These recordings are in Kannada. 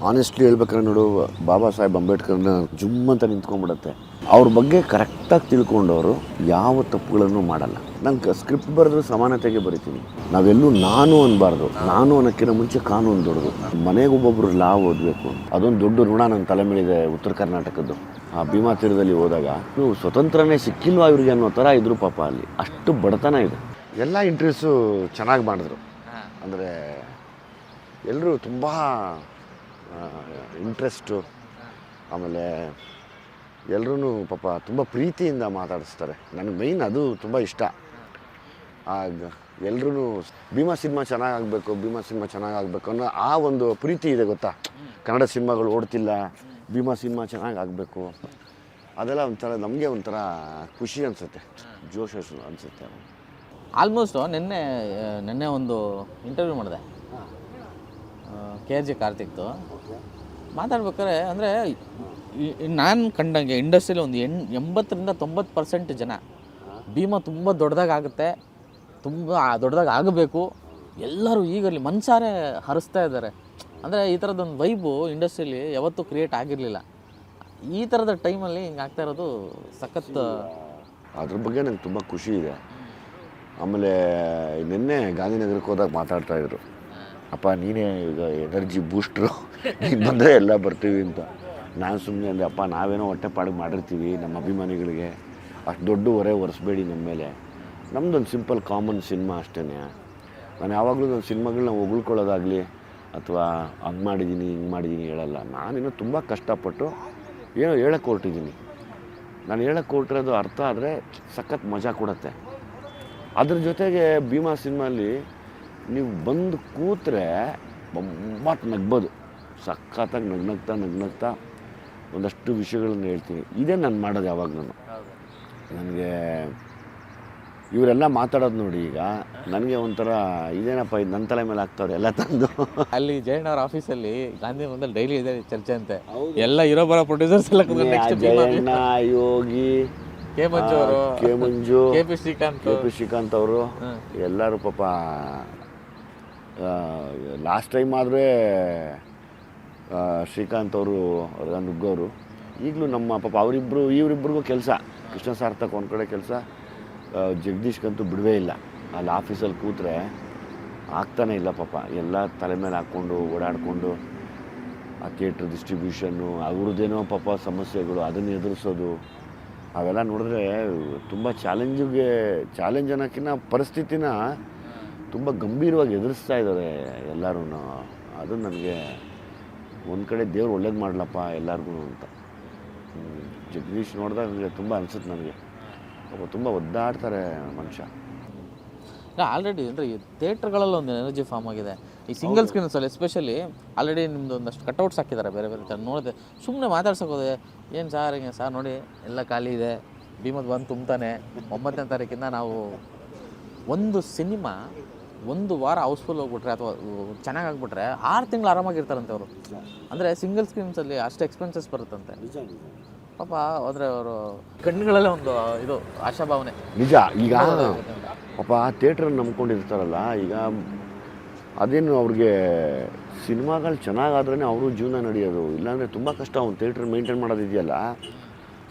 ಆನೆಸ್ಟ್ಲಿ ಹೇಳ್ಬೇಕಾದ್ರೆ ನೋಡು, ಬಾಬಾ ಸಾಹೇಬ್ ಅಂಬೇಡ್ಕರ್ನ ಜುಮ್ ಅಂತ ನಿಂತ್ಕೊಂಡ್ಬಿಡುತ್ತೆ. ಅವ್ರ ಬಗ್ಗೆ ಕರೆಕ್ಟಾಗಿ ತಿಳ್ಕೊಂಡವರು ಯಾವ ತಪ್ಪುಗಳನ್ನು ಮಾಡಲ್ಲ. ನಾನು ಸ್ಕ್ರಿಪ್ಟ್ ಬರೆದ್ರೆ ಸಮಾನತೆಗೆ ಬರಿತೀನಿ. ನಾವೆಲ್ಲೂ ನಾನು ಅನ್ನಬಾರ್ದು. ನಾನು ಅನ್ನೋಕ್ಕಿಂತ ಮುಂಚೆ ಕಾನೂನು ದೊಡ್ಡದು. ಮನೆಗೆ ಒಬ್ಬೊಬ್ರು ಲಾ ಓದಬೇಕು, ಅದೊಂದು ದೊಡ್ಡ ಋಣ ನನ್ನ ತಲೆ ಮೇಲಿದೆ. ಉತ್ತರ ಕರ್ನಾಟಕದ್ದು ಆ ಭೀಮಾ ತೀರದಲ್ಲಿ ಹೋದಾಗ ನೀವು ಸ್ವತಂತ್ರನೇ ಸಿಕ್ಕಿಲ್ವಾ ಇವ್ರಿಗೆ ಅನ್ನೋ ಥರ ಇದ್ರು ಪಾಪ. ಅಲ್ಲಿ ಅಷ್ಟು ಬಡತನ ಇದೆ. ಎಲ್ಲ ಇಂಟರ್ವ್ಯೂಸು ಚೆನ್ನಾಗಿ ಮಾಡಿದ್ರು. ಅಂದರೆ ಎಲ್ಲರೂ ತುಂಬ ಇಂಟ್ರೆಸ್ಟು, ಆಮೇಲೆ ಎಲ್ಲರೂ ಪಾಪ ತುಂಬ ಪ್ರೀತಿಯಿಂದ ಮಾತಾಡಿಸ್ತಾರೆ. ನನಗೆ ಮೈನ್ ಅದು ತುಂಬ ಇಷ್ಟ. ಆಗ ಎಲ್ಲರೂ ಭೀಮಾ ಸಿನಿಮಾ ಚೆನ್ನಾಗಾಗಬೇಕು, ಭೀಮಾ ಸಿನಿಮಾ ಚೆನ್ನಾಗಾಗಬೇಕು ಅನ್ನೋ ಆ ಒಂದು ಪ್ರೀತಿ ಇದೆ ಗೊತ್ತಾ. ಕನ್ನಡ ಸಿನಿಮಾಗಳು ಓಡ್ತಿಲ್ಲ, ಭೀಮಾ ಸಿನಿಮಾ ಚೆನ್ನಾಗಾಗಬೇಕು, ಅದೆಲ್ಲ ಒಂಥರ ನಮಗೆ ಒಂಥರ ಖುಷಿ ಅನಿಸುತ್ತೆ, ಜೋಶ್ ಅನಿಸುತ್ತೆ. ಆಲ್ಮೋಸ್ಟ್ ನಿನ್ನೆ ಒಂದು ಇಂಟರ್ವ್ಯೂ ಮಾಡಿದೆ KRJ ಕಾರ್ತಿಕ್ದು. ಮಾತಾಡ್ಬೇಕಾದ್ರೆ ಅಂದರೆ ನಾನು ಕಂಡಂಗೆ ಇಂಡಸ್ಟ್ರಿಯಲ್ಲಿ ಒಂದು 80-90% ಜನ ಭೀಮಾ ತುಂಬ ದೊಡ್ಡದಾಗುತ್ತೆ, ತುಂಬ ದೊಡ್ಡದಾಗಿ ಆಗಬೇಕು, ಎಲ್ಲರೂ ಈಗಲ್ಲಿ ಮನ್ಸಾರೆ ಹರಿಸ್ತಾ ಇದ್ದಾರೆ. ಅಂದರೆ ಈ ಥರದೊಂದು ವೈಬು ಇಂಡಸ್ಟ್ರಿಯಲ್ಲಿ ಯಾವತ್ತೂ ಕ್ರಿಯೇಟ್ ಆಗಿರಲಿಲ್ಲ. ಈ ಥರದ ಟೈಮಲ್ಲಿ ಹಿಂಗೆ ಆಗ್ತಾ ಇರೋದು ಸಖತ್. ಅದ್ರ ಬಗ್ಗೆ ನಂಗೆ ತುಂಬ ಖುಷಿ ಇದೆ. ಆಮೇಲೆ ನಿನ್ನೆ ಗಾಂಧಿನಗರಕ್ಕೆ ಹೋದಾಗ ಮಾತಾಡ್ತಾಯಿದ್ರು, ಅಪ್ಪ ನೀನೇ ಈಗ ಎನರ್ಜಿ ಬೂಸ್ಟ್ರು, ನೀನು ಬಂದರೆ ಎಲ್ಲ ಬರ್ತೀವಿ ಅಂತ. ನಾನು ಸುಮ್ಮನೆ ಅಂದೆ, ಅಪ್ಪ ನಾವೇನೋ ಹೊಟ್ಟೆ ಪಾಡಿಗೆ ಮಾಡಿರ್ತೀವಿ, ನಮ್ಮ ಅಭಿಮಾನಿಗಳಿಗೆ ಅಷ್ಟು ದೊಡ್ಡ ಹೊರೆ ಒರೆಸ್ಬೇಡಿ ನಮ್ಮ ಮೇಲೆ. ನಮ್ಮದೊಂದು ಸಿಂಪಲ್ ಕಾಮನ್ ಸಿನಿಮಾ ಅಷ್ಟೇ. ನಾನು ಯಾವಾಗಲೂ ನನ್ನ ಸಿನಿಮಾಗಳನ್ನ ಹೊಗಳ್ಕೊಳ್ಳೋದಾಗಲಿ ಅಥವಾ ಹಂಗೆ ಮಾಡಿದ್ದೀನಿ ಹಿಂಗೆ ಮಾಡಿದ್ದೀನಿ ಹೇಳಲ್ಲ. ನಾನಿನ್ನೂ ತುಂಬ ಕಷ್ಟಪಟ್ಟು ಏನೋ ಹೇಳಕ್ಕೆ ಹೊರಟಿದ್ದೀನಿ. ನಾನು ಹೇಳಕ್ಕೆ ಹೊರಟಿರೋದು ಅರ್ಥ ಆದರೆ ಸಖತ್ ಮಜಾ ಕೊಡುತ್ತೆ. ಅದ್ರ ಜೊತೆಗೆ ಭೀಮಾ ಸಿನಿಮಾಲಿ ನೀವು ಬಂದು ಕೂತ್ರೆ ಬೊಂಬಾಟ್ ನಗ್ಬೋದು, ಸಖತ್ತಾಗಿ ನಗ್ನಗ್ತಾ ಒಂದಷ್ಟು ವಿಷಯಗಳನ್ನು ಹೇಳ್ತೀನಿ. ಇದೇ ನಾನು ಮಾಡೋದು ಯಾವಾಗ. ನನಗೆ ಇವರೆಲ್ಲ ಮಾತಾಡೋದು ನೋಡಿ, ಈಗ ನನಗೆ ಒಂಥರ ಇದೇನಪ್ಪ ಇದು ನನ್ನ ತಲೆ ಮೇಲೆ ಆಗ್ತಾವ್ರೆ ಎಲ್ಲ ತಂದು. ಅಲ್ಲಿ ಜಯಣ್ಣವ್ರ ಆಫೀಸಲ್ಲಿ ಗಾಂಧಿ ಮುಂದಲ್ಲಿ ಡೈಲಿ ಇದೆ ಚರ್ಚೆ ಅಂತೆ. ಎಲ್ಲ ಇರೋ ಬರೋ ಪ್ರೊಡ್ಯೂಸರ್ಸ್ ಎಲ್ಲ ಜಯಣ್ಣ, ಯೋಗಿ, ಕೆ ಮಂಜು, KP ಶ್ರೀಕಾಂತ್ ಅವರು ಎಲ್ಲರೂ ಪಾಪ ಲಾಸ್ಟ್ ಟೈಮ್ ಆದರೆ ಶ್ರೀಕಾಂತ್ ಅವರು ನುಗ್ಗೋರು. ಈಗಲೂ ನಮ್ಮ ಪಾಪ ಇವರಿಬ್ಬರಿಗೂ ಕೆಲಸ. ಕೃಷ್ಣ ಸಾರ್ಥಕ್ ಒಂದು ಕಡೆ ಕೆಲಸ, ಜಗದೀಶ್ಗಂತೂ ಬಿಡುವೇ ಇಲ್ಲ. ಅಲ್ಲಿ ಆಫೀಸಲ್ಲಿ ಕೂತ್ರೆ ಆಗ್ತಾನೆ ಇಲ್ಲ ಪಾಪ. ಎಲ್ಲ ತಲೆ ಮೇಲೆ ಹಾಕ್ಕೊಂಡು ಓಡಾಡಿಕೊಂಡು ಆ ಥಿಯೇಟ್ರ್ ಡಿಸ್ಟ್ರಿಬ್ಯೂಷನ್ನು ಅವ್ರದ್ದೇನೋ ಪಾಪ ಸಮಸ್ಯೆಗಳು, ಅದನ್ನು ಎದುರಿಸೋದು, ಅವೆಲ್ಲ ನೋಡಿದ್ರೆ ತುಂಬ ಚಾಲೆಂಜ್ ಅನ್ನೋಕ್ಕಿಂತ ಪರಿಸ್ಥಿತಿನ ತುಂಬ ಗಂಭೀರವಾಗಿ ಎದುರಿಸ್ತಾ ಇದ್ದಾರೆ ಎಲ್ಲರೂ. ಅದು ನನಗೆ ಒಂದು ಕಡೆ ದೇವ್ರು ಒಳ್ಳೇದು ಮಾಡಲಪ್ಪ ಎಲ್ಲರಿಗೂ ಅಂತ. ಜಗದೀಶ್ ನೋಡಿದಾಗ ನನಗೆ ತುಂಬ ಅನಿಸುತ್ತೆ. ನನಗೆ ತುಂಬ ಒದ್ದಾಡ್ತಾರೆ ಮನುಷ್ಯ. ಆಲ್ರೆಡಿ ಅಂದರೆ ಈ ಥಿಯೇಟ್ರ್ಗಳಲ್ಲಿ ಒಂದು ಎನರ್ಜಿ ಫಾರ್ಮ್ ಆಗಿದೆ. ಈ ಸಿಂಗಲ್ ಸ್ಕ್ರೀನ್ಸಲ್ಲಿ ಎಸ್ಪೆಷಲಿ ಆಲ್ರೆಡಿ ನಿಮ್ಮದು ಒಂದಷ್ಟು ಕಟ್ಔಟ್ಸ್ ಹಾಕಿದ್ದಾರೆ ಬೇರೆ ಥರ. ನೋಡಿದೆ ಸುಮ್ಮನೆ ಮಾತಾಡ್ಸೋಕೋದೆ, ಏನು ಸಾರ್ ಹಿಂಗೆ ಸಾರ್ ನೋಡಿ ಎಲ್ಲ ಖಾಲಿ ಇದೆ, ಭೀಮದ್ ಬಂದು ತುಂಬ್ತಾನೆ. 9ನೇ ತಾರೀಕಿಂದ ನಾವು ಒಂದು ಸಿನಿಮಾ 1 ವಾರ ಹೌಸ್ಫುಲ್ ಹೋಗ್ಬಿಟ್ರೆ ಅಥವಾ ಚೆನ್ನಾಗಾಗ್ಬಿಟ್ರೆ 6 ತಿಂಗಳು ಆರಾಮಾಗಿರ್ತಾರಂತೆ ಅವರು. ಅಂದರೆ ಸಿಂಗಲ್ ಸ್ಕ್ರೀನ್ಸಲ್ಲಿ ಅಷ್ಟು ಎಕ್ಸ್ಪೆನ್ಸಸ್ ಬರುತ್ತಂತೆ ಪಾಪ. ಹೋದರೆ ಅವರು ಕಣ್ಣುಗಳಲ್ಲೇ ಒಂದು ಇದು ಆಶಾಭಾವನೆ. ನಿಜ. ಈಗ ಪಾಪ ಥಿಯೇಟ್ರನ್ನು ನಂಬ್ಕೊಂಡಿರ್ತಾರಲ್ಲ, ಈಗ ಅದೇನು ಅವ್ರಿಗೆ ಸಿನಿಮಾಗಳು ಚೆನ್ನಾಗಾದ್ರೇ ಅವರು ಜೀವನ ನಡೆಯೋದು. ಇಲ್ಲಾಂದರೆ ತುಂಬ ಕಷ್ಟ. ಒಂದು ಥಿಯೇಟ್ರ್ ಮೇಂಟೈನ್ ಮಾಡೋದಿದೆಯಲ್ಲ,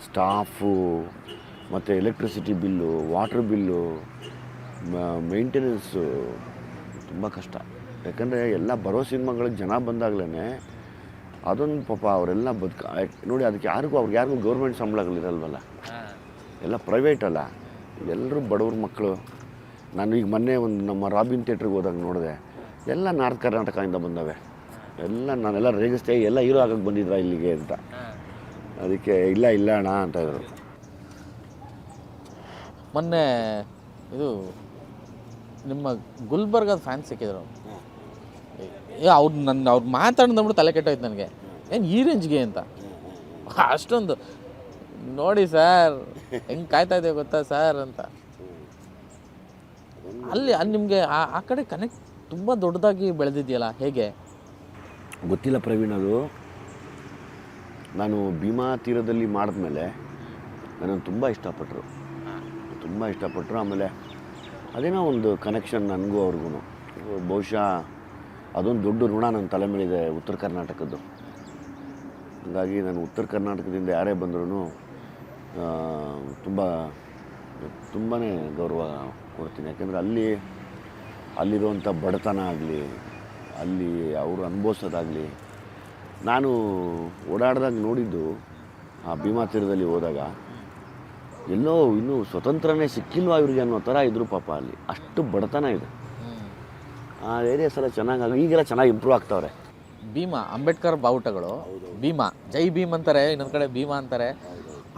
ಸ್ಟಾಫು ಮತ್ತು electricity bill, water bill, maintenance ತುಂಬ ಕಷ್ಟ. ಯಾಕಂದರೆ ಎಲ್ಲ ಬರೋ ಸಿನಿಮಾಗಳಿಗೆ ಜನ ಬಂದಾಗಲೇ ಅದೊಂದು ಪಾಪ ಅವರೆಲ್ಲ ನೋಡಿ. ಅದಕ್ಕೆ ಯಾರಿಗೂ ಗೌರ್ಮೆಂಟ್ ಸಂಬಳಗಳಿರಲ್ವಲ್ಲ, ಎಲ್ಲ ಪ್ರೈವೇಟ್ ಅಲ್ಲ, ಎಲ್ಲರೂ ಬಡವ್ರ ಮಕ್ಕಳು. ನಾನು ಈಗ ಮೊನ್ನೆ ಒಂದು ನಮ್ಮ ರಾಬಿನ್ ಥಿಯೇಟ್ರಿಗೆ ಹೋದಾಗ ನೋಡಿದೆ, ಎಲ್ಲ ನಾರ್ತ್ ಕರ್ನಾಟಕದಿಂದ ಬಂದವೆ. ನಾನೆಲ್ಲ ರೇಗಿಸ್ತೆ, ಎಲ್ಲ ಹೀರೋ ಆಗಕ್ಕೆ ಬಂದಿದ್ರ ಇಲ್ಲಿಗೆ ಅಂತ. ಅದಕ್ಕೆ ಇಲ್ಲ ಅಣ್ಣ ಅಂತ ಇದ್ರು. ಮೊನ್ನೆ ಇದು ನಿಮ್ಮ ಗುಲ್ಬರ್ಗದ ಫ್ಯಾನ್ಸ್ ಸಿಕ್ಕಿದ್ರು. ಅವ್ರು ಮಾತಾಡಿದ್ಬಿಟ್ಟು ತಲೆ ಕೆಟ್ಟೋಯ್ತು ನನಗೆ. ಏನು ಈ ರೇಂಜ್ಗೆ ಅಂತ ಅಷ್ಟೊಂದು ನೋಡಿ ಸರ್ ಹೆಂಗೆ ಕಾಯ್ತಾ ಇದ್ದೇವೆ ಗೊತ್ತಾ ಸರ್ ಅಂತ. ಅಲ್ಲಿ ನಿಮಗೆ ಆ ಕಡೆ ಕನೆಕ್ಟ್ ತುಂಬ ದೊಡ್ಡದಾಗಿ ಬೆಳೆದಿದೆಯಲ್ಲ, ಹೇಗೆ ಗೊತ್ತಿಲ್ಲ ಪ್ರವೀಣ್. ಅದು ನಾನು ಭೀಮಾ ತೀರದಲ್ಲಿ ಮಾಡಿದ್ಮೇಲೆ ನನ್ನನ್ನು ತುಂಬ ಇಷ್ಟಪಟ್ಟರು. ಆಮೇಲೆ ಅದೇನೋ ಒಂದು ಕನೆಕ್ಷನ್ ನನಗೂ ಅವ್ರಿಗೂ. ಬಹುಶಃ ಅದೊಂದು ದೊಡ್ಡ ಋಣ ನನ್ನ ತಲೆ ಮೇಲಿದೆ ಉತ್ತರ ಕರ್ನಾಟಕದ್ದು. ಹಾಗಾಗಿ ನಾನು ಉತ್ತರ ಕರ್ನಾಟಕದಿಂದ ಯಾರೇ ಬಂದ್ರೂ ತುಂಬಾ ಗೌರವ ಕೊಡ್ತೀನಿ. ಯಾಕೆಂದರೆ ಅಲ್ಲಿರುವಂಥ ಬಡತನ ಆಗಲಿ, ಅಲ್ಲಿ ಅವರು ಅನುಭವಿಸೋದಾಗಲಿ, ನಾನು ಓಡಾಡಿದಾಗ ನೋಡಿದ್ದು ಆ ಭೀಮಾ ತೀರದಲ್ಲಿ ಹೋದಾಗ ಎಲ್ಲೋ ಇನ್ನೂ ಸ್ವತಂತ್ರನೇ ಸಿಕ್ಕಿಲ್ವಾ ಇವ್ರಿಗೆ ಅನ್ನೋ ಥರ ಇದ್ರು ಪಾಪ. ಅಲ್ಲಿ ಅಷ್ಟು ಬಡತನ ಇದೆ. ಆ ಏರಿಯಾಸ್ ಎಲ್ಲ ಚೆನ್ನಾಗಿ ಈಗೆಲ್ಲ ಚೆನ್ನಾಗಿ ಇಂಪ್ರೂವ್ ಆಗ್ತಾವ್ರೆ. ಭೀಮಾ ಅಂಬೇಡ್ಕರ್ ಬಾವುಟಗಳು, ಭೀಮಾ ಜೈ ಭೀಮ್ ಅಂತಾರೆ, ಇನ್ನೊಂದು ಕಡೆ ಭೀಮಾ ಅಂತಾರೆ.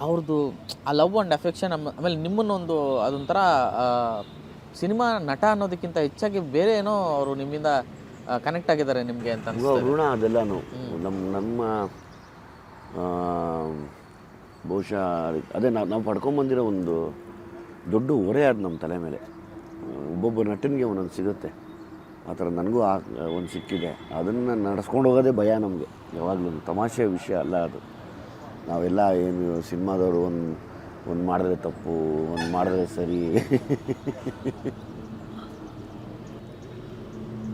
ಅವ್ರದ್ದು ಆ ಲವ್ ಆ್ಯಂಡ್ ಅಫೆಕ್ಷನ್, ಆಮೇಲೆ ನಿಮ್ಮನ್ನೊಂದು ಅದೊಂಥರ ಸಿನಿಮಾ ನಟ ಅನ್ನೋದಕ್ಕಿಂತ ಹೆಚ್ಚಾಗಿ ಬೇರೆ ಏನೋ ಅವರು ನಿಮ್ಮಿಂದ ಕನೆಕ್ಟ್ ಆಗಿದ್ದಾರೆ ನಿಮಗೆ ಅಂತ ಋಣ ಅದೆಲ್ಲನೂ ನಮ್ಮ ಬಹುಶಃ ಅದೇ ನಾವು ಪಡ್ಕೊಂಬಂದಿರೋ ಒಂದು ದೊಡ್ಡ ಹೊರೆ ಅದು ನಮ್ಮ ತಲೆ ಮೇಲೆ. ಒಬ್ಬೊಬ್ಬ ನಟನಿಗೆ ಒಂದೊಂದು ಸಿಗುತ್ತೆ, ಆ ಥರ ನನಗೂ ಒಂದು ಸಿಕ್ಕಿದೆ. ಅದನ್ನು ನಡೆಸ್ಕೊಂಡು ಹೋಗೋದೇ ಭಯ ನಮಗೆ ಯಾವಾಗಲೂ. ತಮಾಷೆ ವಿಷಯ ಅಲ್ಲ ಅದು. ನಾವೆಲ್ಲ ಏನು ಸಿನಿಮಾದವರು ಒಂದು ಮಾಡಿದ್ರೆ ತಪ್ಪು, ಒಂದು ಮಾಡಿದ್ರೆ ಸರಿ.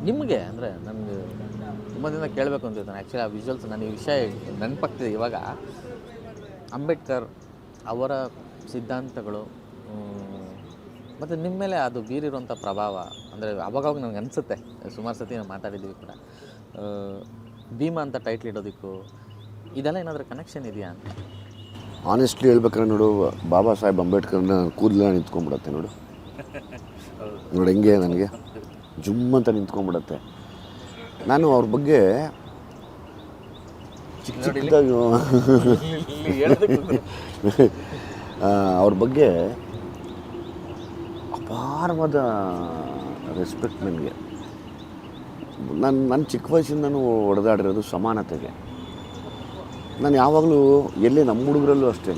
ನಿಮಗೆ ಅಂದರೆ ನನಗೆ ತುಂಬ ದಿನ ಕೇಳಬೇಕು ಅಂತಿದ್ದಾನೆ ಆ್ಯಕ್ಚುಲಿ ಆ ವಿಜುವಲ್ಸ್. ನನಗೆ ಈ ವಿಷಯ ನೆನಪಾಗ್ತಿದೆ ಇವಾಗ. ಅಂಬೇಡ್ಕರ್ ಅವರ ಸಿದ್ಧಾಂತಗಳು ಮತ್ತು ನಿಮ್ಮ ಮೇಲೆ ಅದು ಬೀರಿರುವಂಥ ಪ್ರಭಾವ, ಅಂದರೆ ಅವಾಗ ನನಗೆ ಅನಿಸುತ್ತೆ, ಸುಮಾರು ಸತಿ ನಾವು ಮಾತಾಡಿದ್ದೀವಿ ಕೂಡ, ಭೀಮಾ ಅಂತ ಟೈಟ್ಲ್ ಇಡೋದಕ್ಕೂ ಇದೆಲ್ಲ ಏನಾದರೂ ಕನೆಕ್ಷನ್ ಇದೆಯಾ ಅಂತ. ಆನೆಸ್ಟ್ಲಿ ಹೇಳ್ಬೇಕಾದ್ರೆ ನೋಡು, ಬಾಬಾ ಸಾಹೇಬ್ ಅಂಬೇಡ್ಕರ್ನ ಕೂದಲ ನಿಂತ್ಕೊಂಡ್ಬಿಡತ್ತೆ ನೋಡು. ನೋಡಿ ಹೆಂಗೆ ನನಗೆ ಜುಮ್ ಅಂತ ನಿಂತ್ಕೊಂಡ್ಬಿಡತ್ತೆ. ನಾನು ಅವ್ರ ಬಗ್ಗೆ ಚಿಕ್ಕದಾಗಿ ಅವ್ರ ಬಗ್ಗೆ ಅಪಾರವಾದ ರೆಸ್ಪೆಕ್ಟ್ ನನಗೆ. ನನ್ನ ಚಿಕ್ಕ ವಯಸ್ಸಿಂದನೂ ಹೊಡೆದಾಡಿರೋದು ಸಮಾನತೆಗೆ. ನಾನು ಯಾವಾಗಲೂ ಎಲ್ಲೇ ನಮ್ಮ ಹುಡುಗರಲ್ಲೂ ಅಷ್ಟೇ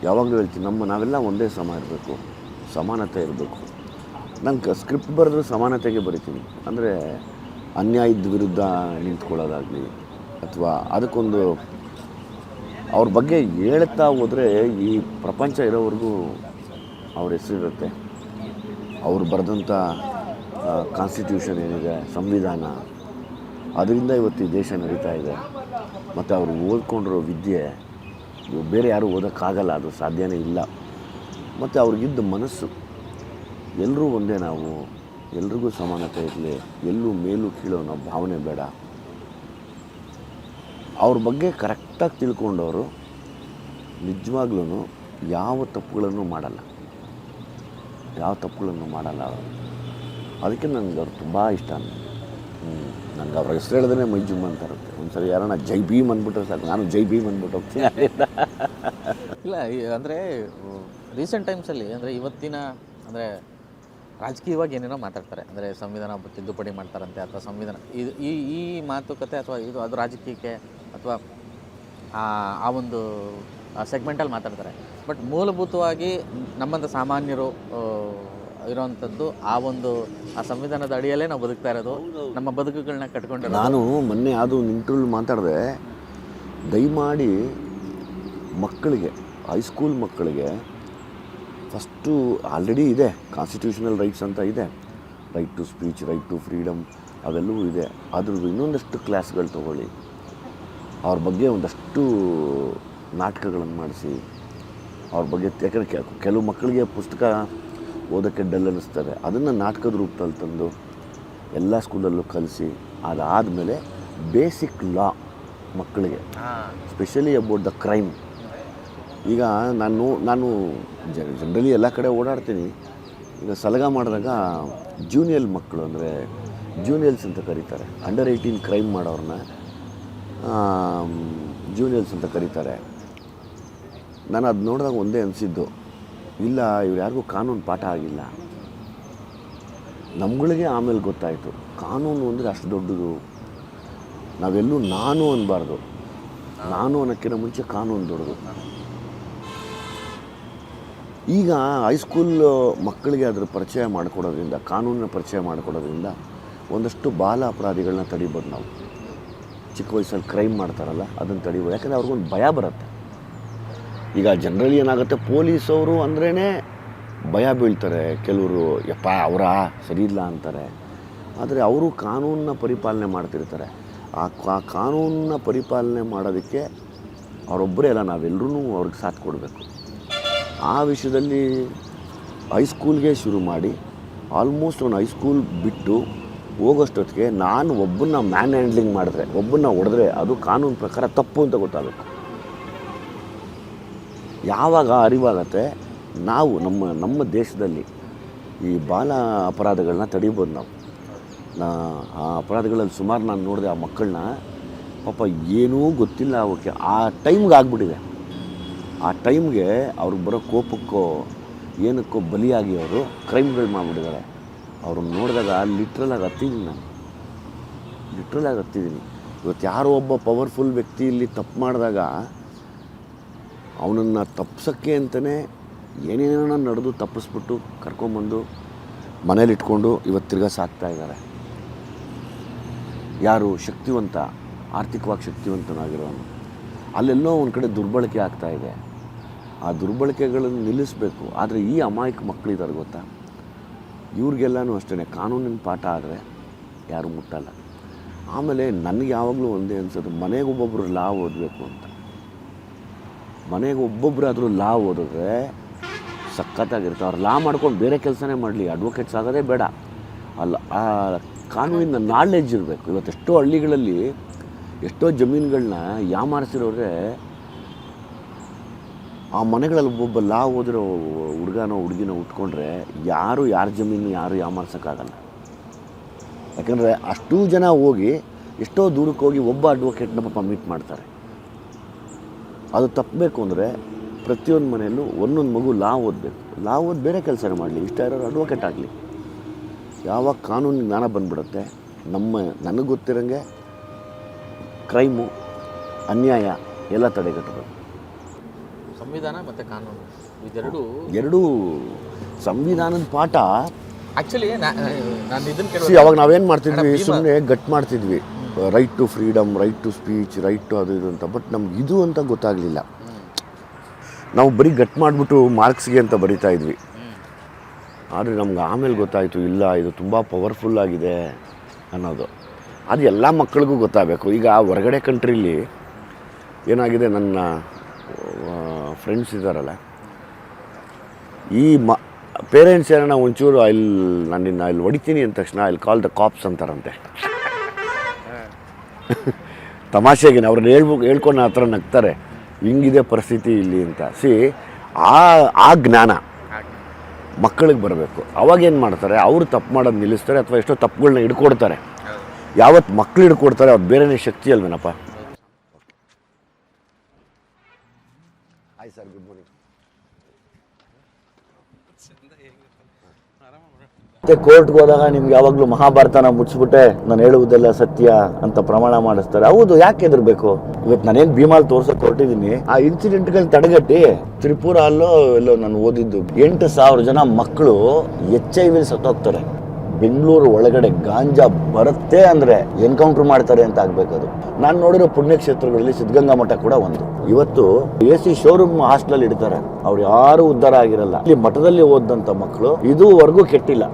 ಯಾವಾಗಲೂ ಹೇಳ್ತೀನಿ, ನಾವೆಲ್ಲ ಒಂದೇ ಸಮ ಇರಬೇಕು, ಸಮಾನತೆ ಇರಬೇಕು. ನಾನು ಸ್ಕ್ರಿಪ್ಟ್ ಬರೆದ್ರೂ ಸಮಾನತೆಗೆ ಬರಿತೀನಿ. ಅಂದರೆ ಅನ್ಯಾಯದ ವಿರುದ್ಧ ನಿಂತ್ಕೊಳ್ಳೋದಾಗಲಿ, ಅಥವಾ ಅದಕ್ಕೊಂದು ಅವ್ರ ಬಗ್ಗೆ ಹೇಳ್ತಾ ಹೋದರೆ ಈ ಪ್ರಪಂಚ ಇರೋವರೆಗೂ ಅವ್ರ ಹೆಸರಿರುತ್ತೆ. ಅವ್ರು ಬರೆದಂಥ ಕಾನ್ಸ್ಟಿಟ್ಯೂಷನ್ ಏನಿದೆ, ಸಂವಿಧಾನ, ಅದರಿಂದ ಇವತ್ತು ಈ ದೇಶ ನಡೀತಾ ಇದೆ. ಮತ್ತು ಅವರು ಓದ್ಕೊಂಡಿರೋ ವಿದ್ಯೆ ಬೇರೆ ಯಾರೂ ಓದೋಕ್ಕಾಗಲ್ಲ, ಅದು ಸಾಧ್ಯನೇ ಇಲ್ಲ. ಮತ್ತು ಅವ್ರಿಗಿದ್ದ ಮನಸ್ಸು, ಎಲ್ಲರೂ ಒಂದೇ, ನಾವು ಎಲ್ರಿಗೂ ಸಮಾನತೆ ಇರಲಿ, ಎಲ್ಲೂ ಮೇಲೂ ಕೀಳೋ ನಾವು ಭಾವನೆ ಬೇಡ. ಅವ್ರ ಬಗ್ಗೆ ಕರೆಕ್ಟಾಗಿ ತಿಳ್ಕೊಂಡವರು ನಿಜವಾಗ್ಲೂ ಯಾವ ತಪ್ಪುಗಳನ್ನು ಮಾಡಲ್ಲ ಅವರು. ಅದಕ್ಕೆ ನನಗೆ ಅವ್ರು ತುಂಬ ಇಷ್ಟ. ನನಗೆ ಅವ್ರ ಹೆಸರು ಹೇಳಿದ್ರೆ ಮೈ ಜುಮ್ ಅಂತ ಇರುತ್ತೆ. ಒಂದು ಸರಿ ಯಾರನ್ನ ಜೈ ಭೀಮ್ ಅಂದ್ಬಿಟ್ರೆ ಸಾಕು, ನಾನು ಜೈ ಭೀಮ್ ಅಂದ್ಬಿಟ್ಟು ಹೋಗ್ತೀನಿ. ಇಲ್ಲ ಅಂದರೆ ರೀಸೆಂಟ್ ಟೈಮ್ಸಲ್ಲಿ, ಅಂದರೆ ಇವತ್ತಿನ, ಅಂದರೆ ರಾಜಕೀಯವಾಗಿ ಏನೇನೋ ಮಾತಾಡ್ತಾರೆ, ಅಂದರೆ ಸಂವಿಧಾನ ತಿದ್ದುಪಡಿ ಮಾಡ್ತಾರಂತೆ, ಅಥವಾ ಸಂವಿಧಾನ ಇದು ಈ ಮಾತುಕತೆ, ಅಥವಾ ಅದು ರಾಜಕೀಯಕ್ಕೆ ಅಥವಾ ಆ ಒಂದು ಸೆಗ್ಮೆಂಟಲ್ಲಿ ಮಾತಾಡ್ತಾರೆ. ಬಟ್ ಮೂಲಭೂತವಾಗಿ ನಮ್ಮಂಥ ಸಾಮಾನ್ಯರು ಇರೋವಂಥದ್ದು ಆ ಸಂವಿಧಾನದ ಅಡಿಯಲ್ಲೇ ನಾವು ಬದುಕ್ತಾ ಇರೋದು, ನಮ್ಮ ಬದುಕುಗಳನ್ನ ಕಟ್ಕೊಂಡು. ನಾನು ಮೊನ್ನೆ ಅದು ನಿಂಟಲ್ಲಿ ಮಾತಾಡಿದೆ, ದಯಮಾಡಿ ಮಕ್ಕಳಿಗೆ, ಹೈಸ್ಕೂಲ್ ಮಕ್ಕಳಿಗೆ ಫಸ್ಟು ಆಲ್ರೆಡಿ ಇದೆ ಕಾನ್ಸ್ಟಿಟ್ಯೂಷನಲ್ ರೈಟ್ಸ್ ಅಂತ ಇದೆ, right to speech, right to freedom, ಅವೆಲ್ಲವೂ ಇದೆ. ಅದ್ರದ್ದು ಇನ್ನೊಂದಷ್ಟು ಕ್ಲಾಸ್ಗಳು ತೊಗೊಳ್ಳಿ, ಅವ್ರ ಬಗ್ಗೆ ಒಂದಷ್ಟು ನಾಟಕಗಳನ್ನು ಮಾಡಿಸಿ ಅವ್ರ ಬಗ್ಗೆ. ಯಾಕಂದರೆ ಕೆಲವು ಮಕ್ಕಳಿಗೆ ಪುಸ್ತಕ ಓದೋಕ್ಕೆ ಡಲ್ ಅನ್ನಿಸ್ತಾರೆ, ಅದನ್ನು ನಾಟಕದ ರೂಪದಲ್ಲಿ ತಂದು ಎಲ್ಲ ಸ್ಕೂಲಲ್ಲೂ ಕಲಿಸಿ, ಅದಾದಮೇಲೆ ಬೇಸಿಕ್ ಲಾ ಮಕ್ಕಳಿಗೆ, ಸ್ಪೆಷಲಿ ಅಬೌಟ್ ದ ಕ್ರೈಮ್. ಈಗ ನಾನು ಜನರಲಿ ಎಲ್ಲ ಕಡೆ ಓಡಾಡ್ತೀನಿ. ಈಗ ಸಲಗ ಮಾಡಿದಾಗ ಜೂನಿಯಲ್ ಮಕ್ಕಳು, ಅಂದರೆ ಜೂನಿಯಲ್ಸ್ ಅಂತ ಕರೀತಾರೆ, ಅಂಡರ್ 18 ಕ್ರೈಮ್ ಮಾಡೋರನ್ನ ಜೂನಿಯಲ್ಸ್ ಅಂತ ಕರೀತಾರೆ. ನಾನು ಅದು ನೋಡಿದಾಗ ಒಂದೇ ಅನಿಸಿದ್ದು, ಇಲ್ಲ ಇವ್ರು ಯಾರಿಗೂ ಕಾನೂನು ಪಾಠ ಆಗಿಲ್ಲ. ನಮ್ಗಳಿಗೆ ಆಮೇಲೆ ಗೊತ್ತಾಯಿತು ಕಾನೂನು ಅಂದರೆ ಅಷ್ಟು ದೊಡ್ಡದು. ನಾವೆಲ್ಲೂ ನಾನು ಅನ್ನಬಾರ್ದು, ನಾನು ಅನ್ನೋಕ್ಕಿಂತ ಮುಂಚೆ ಕಾನೂನು ದೊಡ್ಡದು. ಈಗ ಹೈಸ್ಕೂಲ್ ಮಕ್ಕಳಿಗೆ ಅದರ ಪರಿಚಯ ಮಾಡಿಕೊಡೋದ್ರಿಂದ, ಕಾನೂನಿನ ಪರಿಚಯ ಮಾಡಿಕೊಡೋದ್ರಿಂದ ಒಂದಷ್ಟು ಬಾಲ ಅಪರಾಧಿಗಳನ್ನ ತಡಿಬೋದು ನಾವು. ಚಿಕ್ಕ ವಯಸ್ಸಲ್ಲಿ ಕ್ರೈಮ್ ಮಾಡ್ತಾರಲ್ಲ, ಅದನ್ನು ತಡಿಬೋದು. ಯಾಕಂದರೆ ಅವ್ರಿಗೊಂದು ಭಯ ಬರುತ್ತೆ. ಈಗ ಜನರಲಿ ಏನಾಗುತ್ತೆ, ಪೊಲೀಸವರು ಅಂದ್ರೇ ಭಯ ಬೀಳ್ತಾರೆ. ಕೆಲವರು ಯಪ್ಪ ಅವರ ಸರಿ ಇಲ್ಲ ಅಂತಾರೆ. ಆದರೆ ಅವರು ಕಾನೂನನ್ನ ಪರಿಪಾಲನೆ ಮಾಡ್ತಿರ್ತಾರೆ. ಆ ಕಾನೂನನ್ನ ಪರಿಪಾಲನೆ ಮಾಡೋದಕ್ಕೆ ಅವರೊಬ್ಬರೇ ಅಲ್ಲ, ನಾವೆಲ್ಲರೂ ಅವ್ರಿಗೆ ಸಾಥ್ ಕೊಡಬೇಕು. ಆ ವಿಷಯದಲ್ಲಿ ಹೈಸ್ಕೂಲ್ಗೆ ಶುರು ಮಾಡಿ ಆಲ್ಮೋಸ್ಟ್ ಒಂದು ಹೈಸ್ಕೂಲ್ ಬಿಟ್ಟು ಹೋಗೋಷ್ಟೊತ್ತಿಗೆ ನಾನು ಒಬ್ಬನ್ನ ಮ್ಯಾನ್ ಹ್ಯಾಂಡ್ಲಿಂಗ್ ಮಾಡಿದ್ರೆ, ಒಬ್ಬನ್ನ ಹೊಡೆದ್ರೆ ಅದು ಕಾನೂನು ಪ್ರಕಾರ ತಪ್ಪು ಅಂತ ಗೊತ್ತಾಗಬೇಕು. ಯಾವಾಗ ಅರಿವಾಗತ್ತೆ ನಾವು ನಮ್ಮ ದೇಶದಲ್ಲಿ ಈ ಬಾಲ ಅಪರಾಧಗಳನ್ನ ತಡಿಬೋದು. ಆ ಅಪರಾಧಗಳಲ್ಲಿ ಸುಮಾರು ನಾನು ನೋಡಿದೆ ಆ ಮಕ್ಕಳನ್ನ, ಪಾಪ ಏನೂ ಗೊತ್ತಿಲ್ಲ ಅವಕ್ಕೆ, ಆ ಟೈಮ್ಗೆ ಆಗ್ಬಿಟ್ಟಿದೆ. ಆ ಟೈಮ್ಗೆ ಅವ್ರಿಗೆ ಬರೋ ಕೋಪಕ್ಕೋ ಏನಕ್ಕೋ ಬಲಿಯಾಗಿ ಅವರು ಕ್ರೈಮ್ಗಳು ಮಾಡಿಬಿಟ್ಟಿದ್ದಾರೆ. ಅವ್ರನ್ನ ನೋಡಿದಾಗ ಲಿಟ್ರಲಾಗಿ ಹತ್ತಿದ್ದೀನಿ. ಇವತ್ತು ಯಾರೋ ಒಬ್ಬ ಪವರ್ಫುಲ್ ವ್ಯಕ್ತಿ ಇಲ್ಲಿ ತಪ್ಪು ಮಾಡಿದಾಗ ಅವನನ್ನು ತಪ್ಪಿಸೋಕ್ಕೆ ಅಂತಲೇ ಏನೇನೋ ನಡೆದು ತಪ್ಪಿಸ್ಬಿಟ್ಟು ಕರ್ಕೊಂಬಂದು ಮನೇಲಿಟ್ಕೊಂಡು ಇವತ್ತು ತಿರ್ಗಾ ಸಾಕ್ತಾ ಇದ್ದಾರೆ. ಯಾರು ಶಕ್ತಿವಂತ, ಆರ್ಥಿಕವಾಗಿ ಶಕ್ತಿವಂತನಾಗಿರೋನು, ಅಲ್ಲೆಲ್ಲೋ ಒಂದು ಕಡೆ ದುರ್ಬಳಕೆ ಆಗ್ತಾಯಿದೆ. ಆ ದುರ್ಬಳಕೆಗಳನ್ನು ನಿಲ್ಲಿಸಬೇಕು. ಆದರೆ ಈ ಅಮಾಯಕ ಮಕ್ಕಳಿದ್ದಾರೆ ಗೊತ್ತಾ, ಇವ್ರಿಗೆಲ್ಲನೂ ಅಷ್ಟೇ ಕಾನೂನಿನ ಪಾಠ ಆದರೆ ಯಾರು ಮುಟ್ಟಲ್ಲ. ಆಮೇಲೆ ನನಗೆ ಯಾವಾಗಲೂ ಒಂದೇ ಅನ್ಸೋದು, ಮನೆಗೆ ಒಬ್ಬೊಬ್ಬರು ಲಾ ಓದಬೇಕು ಅಂತ. ಮನೆಗೆ ಒಬ್ಬೊಬ್ಬರಾದರೂ ಲಾ ಓದಿದ್ರೆ ಸಖತ್ತಾಗಿರುತ್ತೆ. ಅವ್ರು ಲಾ ಮಾಡ್ಕೊಂಡು ಬೇರೆ ಕೆಲಸನೇ ಮಾಡಲಿ, ಅಡ್ವೊಕೇಟ್ಸ್ ಆಗೋದೇ ಬೇಡ. ಅಲ್ಲ, ಆ ಕಾನೂನಿನ ನಾಲೆಡ್ಜ್ ಇರಬೇಕು. ಇವತ್ತು ಎಷ್ಟೋ ಹಳ್ಳಿಗಳಲ್ಲಿ ಎಷ್ಟೋ ಜಮೀನುಗಳನ್ನ ಯಾಮಾರಿಸಿರೋರೆ ಆ ಮನೆಗಳಲ್ಲಿ ಒಬ್ಬೊಬ್ಬ ಲಾ ಓದಿರೋ ಹುಡುಗನೋ ಹುಡುಗಿನೋ ಉಟ್ಕೊಂಡ್ರೆ ಯಾರ ಜಮೀನು ಯಾರು ಯಾಮಾರ್ಸೋಕ್ಕಾಗಲ್ಲ. ಯಾಕಂದರೆ ಅಷ್ಟೂ ಜನ ಹೋಗಿ ಎಷ್ಟೋ ದೂರಕ್ಕೆ ಹೋಗಿ ಒಬ್ಬ ಅಡ್ವೊಕೇಟ್ನ ಪಾಪ ಮೀಟ್ ಮಾಡ್ತಾರೆ. ಅದು ತಪ್ಪಬೇಕು ಅಂದರೆ ಪ್ರತಿಯೊಂದು ಮನೆಯಲ್ಲೂ ಒಂದೊಂದು ಮಗು ಲಾ ಓದಬೇಕು. ಲಾ ಓದಿ ಬೇರೆ ಕೆಲಸನೇ ಮಾಡಲಿ, ಇಷ್ಟ ಇರೋರು ಅಡ್ವೊಕೇಟ್ ಆಗಲಿ. ಯಾವಾಗ ಕಾನೂನಿನ ಜ್ಞಾನ ಬಂದ್ಬಿಡುತ್ತೆ, ನನಗೆ ಗೊತ್ತಿರೋಂಗೆ ಕ್ರೈಮು, ಅನ್ಯಾಯ ಎಲ್ಲ ತಡೆಗಟ್ಟಬೇಕು. ಸಂವಿಧಾನ ಮತ್ತು ಕಾನೂನು ಎರಡೂ ಸಂವಿಧಾನದ ಪಾಠ. ಆ್ಯಕ್ಚುಲಿ ನಾನು ಇದನ್ನು ಅವಾಗ ನಾವೇನು ಮಾಡ್ತಿದ್ವಿ, ಸುಮ್ಮನೆ ಗಟ್ ಮಾಡ್ತಿದ್ವಿ, right to freedom, right to speech, right to ಅದು ಇದು ಅಂತ. ಬಟ್ ನಮ್ಗೆ ಇದು ಅಂತ ಗೊತ್ತಾಗಲಿಲ್ಲ. ನಾವು ಬರೀ ಗಟ್ ಮಾಡಿಬಿಟ್ಟು ಮಾರ್ಕ್ಸ್ಗೆ ಅಂತ ಬರಿತಾ ಇದ್ವಿ. ಆದರೆ ನಮ್ಗೆ ಆಮೇಲೆ ಗೊತ್ತಾಯಿತು, ಇಲ್ಲ ಇದು ತುಂಬ ಪವರ್ಫುಲ್ ಆಗಿದೆ ಅನ್ನೋದು. ಅದು ಎಲ್ಲ ಮಕ್ಕಳಿಗೂ ಗೊತ್ತಾಗಬೇಕು. ಈಗ ಹೊರಗಡೆ ಕಂಟ್ರೀಲಿ ಏನಾಗಿದೆ, ನನ್ನ ಫ್ರೆಂಡ್ಸ್ ಇದ್ದಾರಲ್ಲ, ಈ ಪೇರೆಂಟ್ಸ್ ಏನೋ ಒಂಚೂರು ನಾನು ಇಲ್ಲಿ ಹೊಡಿತೀನಿ ಅಂದ ತಕ್ಷಣ ಕಾಲ್ ದ ಕಾಪ್ಸ್ ಅಂತಾರಂತೆ. ತಮಾಷೆಗೆ ಅವ್ರನ್ನ ಹೇಳ್ಕೊಂಡು ಆ ಥರ ನಗ್ತಾರೆ, ಹಿಂಗಿದೆ ಪರಿಸ್ಥಿತಿ ಇಲ್ಲಿ ಅಂತ. ಆ ಜ್ಞಾನ ಮಕ್ಕಳಿಗೆ ಬರಬೇಕು. ಅವಾಗೇನು ಮಾಡ್ತಾರೆ, ಅವರು ತಪ್ಪು ಮಾಡೋದು ನಿಲ್ಲಿಸ್ತಾರೆ, ಅಥವಾ ಎಷ್ಟೋ ತಪ್ಪುಗಳನ್ನ ಹಿಡ್ಕೊಡ್ತಾರೆ. ಯಾವತ್ತು ಮಕ್ಕಳು ಹಿಡ್ಕೊಡ್ತಾರೆ ಅವ್ರು ಬೇರೆನೇ ಶಕ್ತಿ ಅಲ್ವೇನಪ್ಪ. Hi sir, good morning. ಮತ್ತೆ ಕೋರ್ಟ್ಗೆ ಹೋದಾಗ ನಿಮ್ಗೆ ಯಾವಾಗಲೂ ಮಹಾಭಾರತನ ಮುಚ್ಚಿಬಿಟ್ಟೆ ನಾನು ಹೇಳುವುದೆಲ್ಲ ಸತ್ಯ ಅಂತ ಪ್ರಮಾಣ ಮಾಡಿಸ್ತಾರೆ. ಹೌದು, ಯಾಕೆ ಹೆದರ್ಬೇಕು? ಇವತ್ತು ನಾನೇನು ಭೀಮಾಲ್ ತೋರ್ಸೋಕೆ ಹೊರಟಿದ್ದೀನಿ. ಆ ಇನ್ಸಿಡೆಂಟ್ಗಳು ತಡೆಗಟ್ಟಿ ತ್ರಿಪುರ ಎಲ್ಲೋ ನಾನು ಓದಿದ್ದು 8,000 ಜನ ಮಕ್ಕಳು HIV ಸತ್ತೋಗ್ತಾರೆ. ಬೆಂಗಳೂರು ಒಳಗಡೆ ಗಾಂಜಾ ಬರುತ್ತೆ ಅಂದರೆ ಎನ್ಕೌಂಟರ್ ಮಾಡ್ತಾರೆ ಅಂತ ಆಗಬೇಕದು. ನಾನು ನೋಡಿರೋ ಪುಣ್ಯಕ್ಷೇತ್ರಗಳಲ್ಲಿ ಸಿದ್ಧಗಂಗಾ ಮಠ ಕೂಡ ಒಂದು. ಇವತ್ತು AC ಶೋರೂಮ್ ಹಾಸ್ಟೆಲ್ ಇಡ್ತಾರೆ, ಅವ್ರು ಯಾರು ಉದ್ಧಾರ ಆಗಿರಲ್ಲ. ಇಲ್ಲಿ ಮಠದಲ್ಲಿ ಓದಂಥ ಮಕ್ಕಳು ಇದುವರೆಗೂ ಕೆಟ್ಟಿಲ್ಲ.